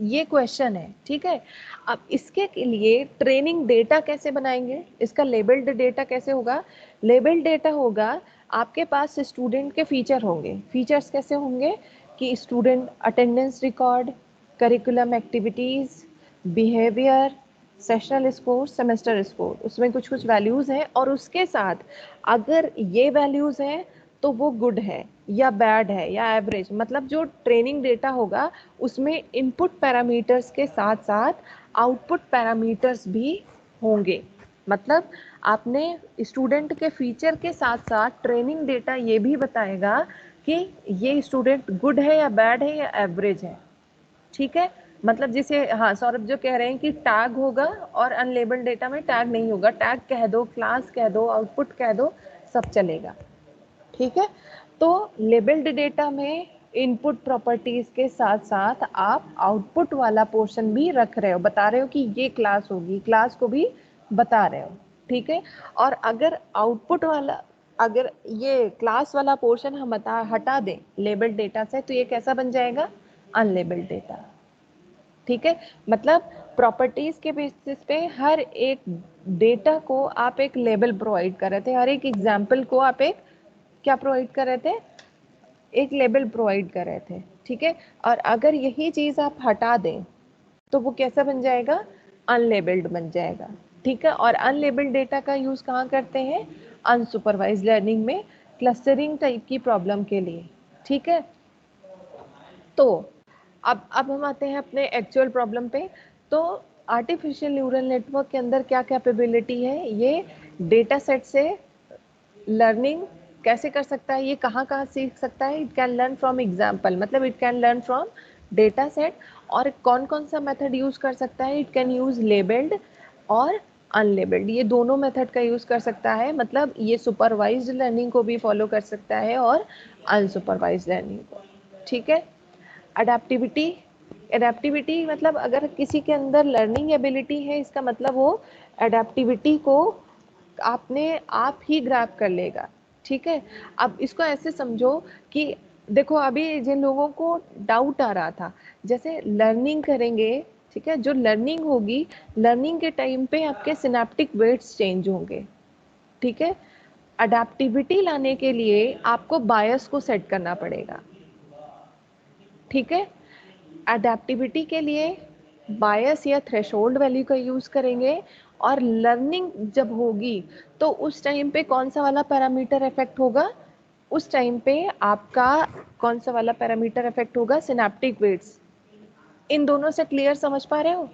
ये क्वेश्चन है। ठीक है, अब इसके लिए ट्रेनिंग डेटा कैसे बनाएंगे, इसका लेबल्ड डेटा कैसे होगा? लेबल्ड डेटा होगा, आपके पास स्टूडेंट के फीचर होंगे। फीचर्स कैसे होंगे कि student attendance record, curriculum activities, behaviour, sessional score, semester score, उसमें कुछ कुछ वैल्यूज हैं, और उसके साथ अगर ये वैल्यूज हैं तो वो गुड है या बैड है या एवरेज, मतलब जो ट्रेनिंग डेटा होगा उसमें इनपुट पैरामीटर्स के साथ साथ आउटपुट पैरामीटर्स भी होंगे। मतलब आपने स्टूडेंट के फीचर के साथ साथ ट्रेनिंग डेटा ये भी बताएगा कि ये स्टूडेंट गुड है या बैड है या एवरेज है। ठीक है, मतलब जिसे, हाँ सौरभ जो कह रहे हैं कि टैग होगा और अनलेबल्ड डेटा में टैग नहीं होगा, टैग कह दो, क्लास कह दो, आउटपुट कह दो, सब चलेगा। ठीक है, तो लेबल्ड डेटा में इनपुट प्रॉपर्टीज के साथ साथ आप आउटपुट वाला पोर्शन भी रख रहे हो, बता रहे हो कि ये क्लास होगी, क्लास को भी बता रहे हो। ठीक है, और अगर आउटपुट वाला, अगर ये क्लास वाला पोर्शन हम हटा दें लेबल्ड डेटा से, तो ये कैसा बन जाएगा? Unlabelled data. ठीक है, मतलब प्रॉपर्टीज के बेसिस पे हर एक डेटा को आप एक लेबल प्रोवाइड कर रहे थे, हर एक एग्जाम्पल को आप एक क्या प्रोवाइड कर रहे थे, एक लेबल प्रोवाइड कर रहे थे। ठीक है, और अगर यही चीज आप हटा दें तो वो कैसा बन जाएगा? अनलेबल्ड बन जाएगा। ठीक है, और अनलेबल्ड डेटा का यूज कहाँ करते हैं? अनसुपरवाइज लर्निंग में, क्लस्टरिंग टाइप की प्रॉब्लम के लिए। ठीक है, तो अब हम आते हैं अपने एक्चुअल प्रॉब्लम पे। तो आर्टिफिशियल न्यूरल नेटवर्क के अंदर क्या कैपेबिलिटी है, ये डेटा सेट से लर्निंग कैसे कर सकता है, ये कहाँ कहाँ सीख सकता है? It can learn from example, मतलब it can learn from data set. और कौन कौन सा मेथड यूज कर सकता है? इट कैन यूज लेबल्ड और अनलेबल्ड, ये दोनों मेथड का यूज कर सकता है। मतलब ये सुपरवाइज्ड लर्निंग को भी फॉलो कर सकता है और अनसुपरवाइज्ड लर्निंग को। ठीक है, अडेप्टिविटी, अडेप्टिविटी मतलब अगर किसी के अंदर लर्निंग एबिलिटी है, इसका मतलब वो अडेप्टिविटी को आपने आप ही ग्रैब कर लेगा। ठीक है, अब इसको ऐसे समझो कि देखो अभी जिन लोगों को डाउट आ रहा था, जैसे लर्निंग करेंगे, ठीक है, जो लर्निंग होगी, लर्निंग के टाइम पे आपके सिनेप्टिक वेट्स चेंज होंगे। ठीक है, अडेप्टिविटी लाने के लिए आपको बायस को सेट करना पड़ेगा। ठीक है, अडेप्टिविटी के लिए बायस या थ्रेशोल्ड वैल्यू का यूज करेंगे, और लर्निंग जब होगी तो उस टाइम पे कौन सा वाला पैरामीटर इफेक्ट होगा? उस टाइम पे आपका कौन सा वाला पैरामीटर इफेक्ट होगा? Synaptic weights. इन दोनों से क्लियर समझ पा रहे हो?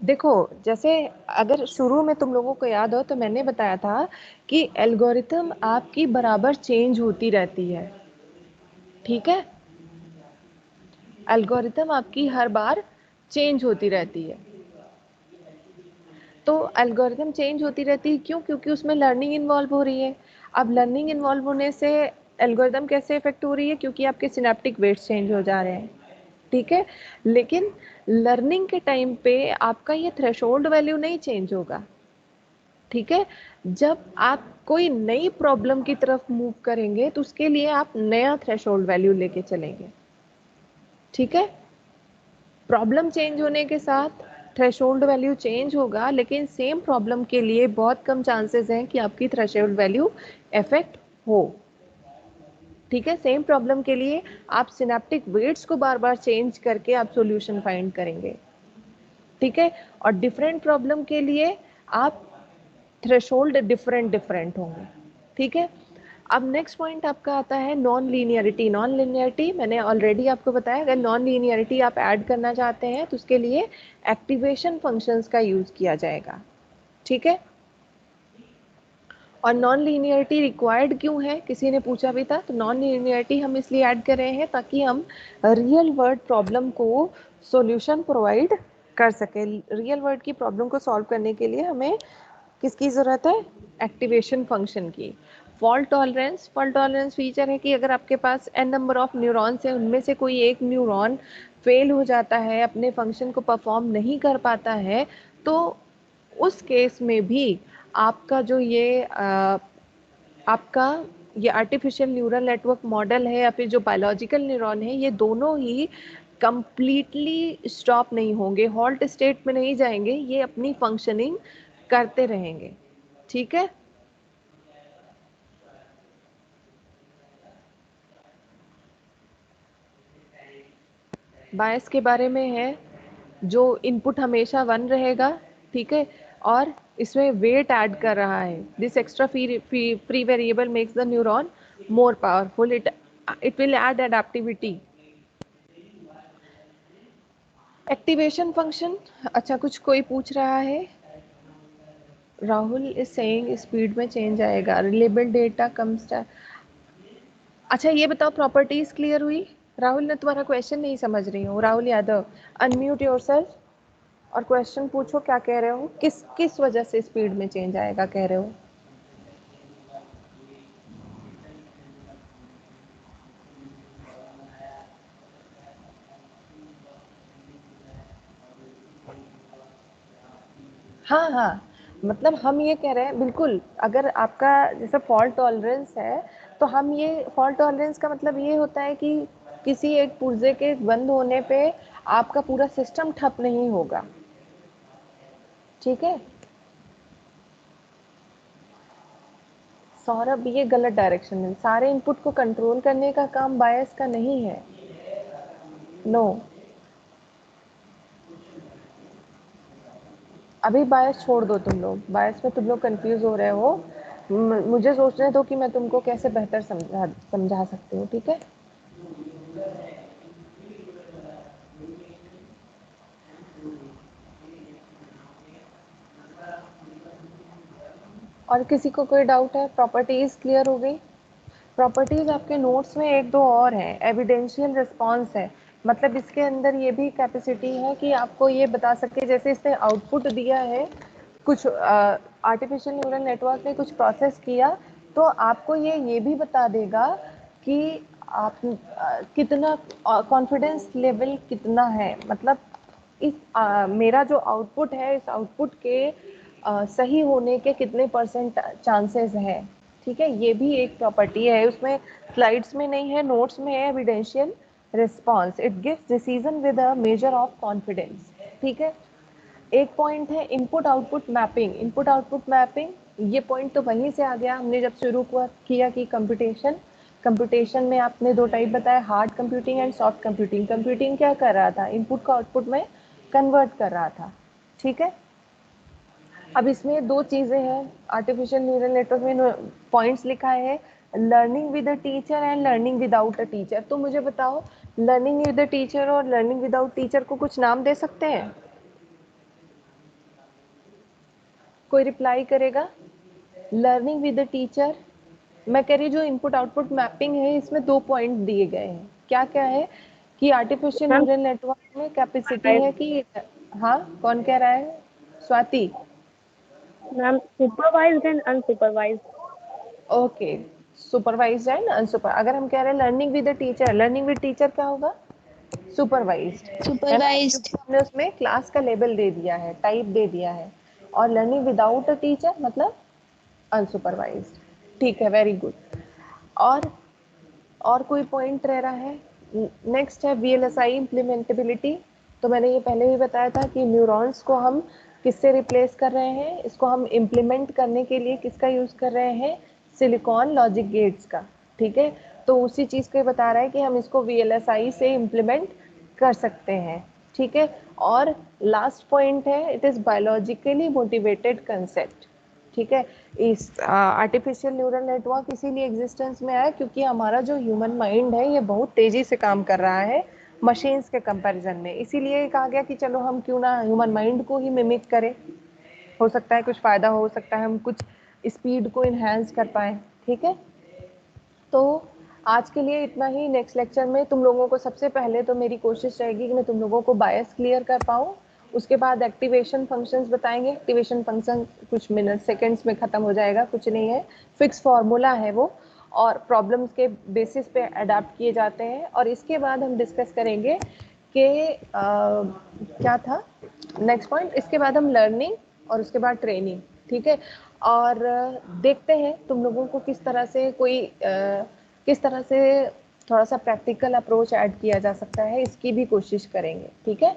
देखो, जैसे अगर शुरू में तुम लोगों को याद हो तो मैंने बताया था कि एल्गोरिथम आपकी बराबर चेंज होती रहती है। ठीक है, एल्गोरिथम आपकी हर बार चेंज होती रहती है। तो एल्गोरिथम चेंज होती रहती है क्यों? क्योंकि उसमें लर्निंग इन्वॉल्व हो रही है। अब लर्निंग इन्वॉल्व होने से एल्गोरिथम कैसे इफेक्ट हो रही है? क्योंकि आपके सिनेप्टिक वेट्स चेंज हो जा रहे हैं। ठीक है, लेकिन लर्निंग के टाइम पे आपका ये थ्रेशोल्ड वैल्यू नहीं चेंज होगा। ठीक है। जब आप कोई नई प्रॉब्लम की तरफ मूव करेंगे तो उसके लिए आप नया थ्रेशोल्ड वैल्यू लेके चलेंगे, ठीक है। प्रॉब्लम चेंज होने के साथ थ्रेशोल्ड वैल्यू चेंज होगा, लेकिन सेम प्रॉब्लम के लिए बहुत कम चांसेस हैं कि आपकी थ्रेशोल्ड वैल्यू इफेक्ट हो, ठीक है। सेम प्रॉब्लम के लिए आप सिनेप्टिक वेट्स को बार बार चेंज करके आप सॉल्यूशन फाइंड करेंगे, ठीक है। और डिफरेंट प्रॉब्लम के लिए आप थ्रेशोल्ड डिफरेंट होंगे, ठीक है। अब नेक्स्ट पॉइंट आपका आता है नॉन लीनियरिटी। नॉन लीनियरिटी मैंने ऑलरेडी आपको बताया, अगर नॉन लीनियरिटी आप ऐड करना चाहते हैं तो उसके लिए एक्टिवेशन फंक्शंस का यूज किया जाएगा, ठीक है। और नॉन लीनियरिटी रिक्वायर्ड क्यों है, किसी ने पूछा भी था। तो नॉन लीनियरिटी हम इसलिए ऐड कर रहे हैं ताकि हम रियल वर्ल्ड प्रॉब्लम को सॉल्यूशन प्रोवाइड कर सके। रियल वर्ल्ड की प्रॉब्लम को सॉल्व करने के लिए हमें किसकी जरूरत है, एक्टिवेशन फंक्शन की। फॉल्ट टॉलरेंस फीचर है कि अगर आपके पास n नंबर ऑफ न्यूरॉन्स है, उनमें से कोई एक न्यूरॉन फेल हो जाता है, अपने फंक्शन को परफॉर्म नहीं कर पाता है, तो उस केस में भी आपका जो ये आपका ये आर्टिफिशियल न्यूरल नेटवर्क मॉडल है या फिर जो बायोलॉजिकल न्यूरॉन है, ये दोनों ही कंप्लीटली स्टॉप नहीं होंगे, हॉल्ट स्टेट में नहीं जाएंगे, ये अपनी फंक्शनिंग करते रहेंगे, ठीक है। बायस के बारे में है, जो इनपुट हमेशा 1 रहेगा, ठीक है। और इसमें वेट ऐड कर रहा है। This extra free variable makes the neuron more powerful, it will add adaptivity. Activation function, अच्छा कुछ कोई पूछ रहा है, राहुल इज सेइंग स्पीड में चेंज आएगा, रिलेबल डेटा कम्स। अच्छा ये बताओ, प्रॉपर्टीज क्लियर हुई? राहुल ने तुम्हारा क्वेश्चन नहीं समझ रही हूँ। राहुल यादव, अनम्यूट योरसेल्फ और क्वेश्चन पूछो, क्या कह रहे हो, किस किस वजह से स्पीड में चेंज आएगा कह रहे हो? हाँ हाँ, मतलब हम ये कह रहे हैं बिल्कुल, अगर आपका जैसे फॉल्ट टॉलरेंस है, तो हम ये फॉल्ट टॉलरेंस का मतलब ये होता है कि किसी एक पुर्जे के बंद होने पे आपका पूरा सिस्टम ठप नहीं होगा, ठीक है। सौरभ, ये गलत डायरेक्शन में, सारे इनपुट को कंट्रोल करने का काम बायस का नहीं है, नो। अभी बायस छोड़ दो, तुम लोग बायस में तुम लोग कंफ्यूज हो रहे हो, मुझे सोचने दो कि मैं तुमको कैसे बेहतर समझा सकती हूँ, ठीक है। और किसी को कोई डाउट है? प्रॉपर्टीज क्लियर हो गई? प्रॉपर्टीज आपके नोट्स में एक दो और हैं, एविडेंशियल रिस्पॉन्स है, मतलब इसके अंदर ये भी कैपेसिटी है कि आपको ये बता सके, जैसे इसने आउटपुट दिया है, कुछ आर्टिफिशियल न्यूरल नेटवर्क ने कुछ प्रोसेस किया, तो आपको ये भी बता देगा कि आप कितना कॉन्फिडेंस लेवल कितना है, मतलब इस मेरा जो आउटपुट है, इस आउटपुट के सही होने के कितने % चांसेस है, ठीक है। ये भी एक प्रॉपर्टी है, उसमें स्लाइड्स में नहीं है, नोट्स में है, evidential response, it gives decision with a measure of confidence, ठीक है। एक पॉइंट है input output mapping. Input output mapping, ये पॉइंट तो वहीं से आ गया, हमने जब शुरू किया कि कंप्यूटेशन में आपने दो टाइप बताया, hard computing and soft computing. Computing क्या कर रहा था, इनपुट को आउटपुट में कन्वर्ट कर रहा था, ठीक है। अब इसमें दो चीजें हैं, आर्टिफिशियल न्यूरल नेटवर्क में पॉइंट्स लिखा है, learning with a teacher and learning without a teacher. तो मुझे बताओ, लर्निंग विद अ टीचर और लर्निंग विदाउट टीचर को कुछ नाम दे सकते हैं? कोई रिप्लाई करेगा? लर्निंग विद अ टीचर, मैं कह रही जो इनपुट आउटपुट मैपिंग है, इसमें 2 पॉइंट दिए गए हैं, क्या क्या है कि आर्टिफिशियल मैम न्यूरल नेटवर्क में कैपेसिटी है कि, हाँ कौन कह रहा है? Swati, ma'am supervised and unsupervised. Okay, supervised and unsuper. अगर हम कह रहे हैं learning with a teacher, learning with teacher क्या होगा? सुपरवाइज्ड, है ना, सुपरवाइज्ड। क्योंकि हमने उसमें क्लास का लेबल दे दिया है, टाइप दे दिया है। और लर्निंग विदाउट अ टीचर मतलब अनसुपरवाइज्ड। ठीक है, वेरी गुड। और कोई पॉइंट रह रहा है? नेक्स्ट है VLSI इम्प्लीमेंटेबिलिटी। तो मैंने ये पहले भी बताया था कि न्यूरॉन्स को हम किससे रिप्लेस कर रहे हैं, इसको हम इम्प्लीमेंट करने के लिए किसका यूज कर रहे हैं, सिलिकॉन लॉजिक गेट्स का। ठीक है, तो उसी चीज को बता रहा है कि हम इसको VLSI से इम्प्लीमेंट कर सकते हैं। ठीक है, और लास्ट पॉइंट है, it is biologically motivated concept. ठीक है, इस आर्टिफिशियल न्यूरल नेटवर्क इसीलिए एग्जिस्टेंस में आया क्योंकि हमारा जो ह्यूमन माइंड है ये बहुत तेजी से काम कर रहा है मशीन्स के कंपैरिजन में। इसीलिए कहा गया कि चलो हम क्यों ना ह्यूमन माइंड को ही मिमिक करें, हो सकता है कुछ फायदा हो सकता है, हम कुछ स्पीड को इन्हेंस कर पाए। ठीक है, तो आज के लिए इतना ही। नेक्स्ट लेक्चर में तुम लोगों को सबसे पहले तो मेरी कोशिश रहेगी कि मैं तुम लोगों को बायस क्लियर कर पाऊँ, उसके बाद एक्टिवेशन फंक्शंस बताएंगे। एक्टिवेशन फंक्शन कुछ मिनट सेकंड्स में खत्म हो जाएगा, कुछ नहीं है, फिक्स फॉर्मूला है वो, और प्रॉब्लम्स के बेसिस पे अडाप्ट किए जाते हैं। और इसके बाद हम डिस्कस करेंगे कि क्या था नेक्स्ट पॉइंट, इसके बाद हम लर्निंग और उसके बाद ट्रेनिंग। ठीक है, और देखते हैं तुम लोगों को किस तरह से किस तरह से थोड़ा सा प्रैक्टिकल अप्रोच ऐड किया जा सकता है, इसकी भी कोशिश करेंगे। ठीक है।